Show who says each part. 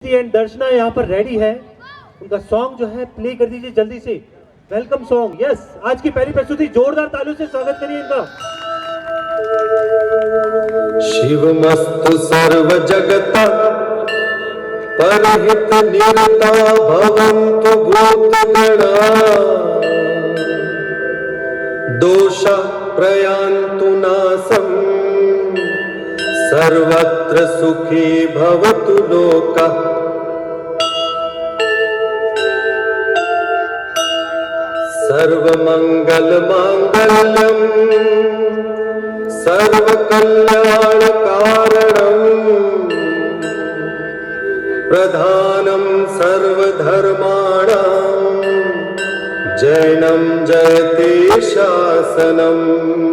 Speaker 1: And दर्शना यहाँ पर ready है, उनका सॉन्ग जो है प्ले कर दीजिए जल्दी से। Welcome song. यस, आज की पहली प्रस्तुति, जोरदार तालियों से स्वागत करिए इनका।
Speaker 2: शिवमस्तु सर्व जगता परहित निरता भवन्तु भूतगणा दोष प्रयान्तु नासम् सर्वत्र सुखी भवतु लोकः। सर्वमंगल मांगल्यम सर्वकल्याण कारणम प्रधानम सर्वधर्माणां जैनं जयते शासनम्।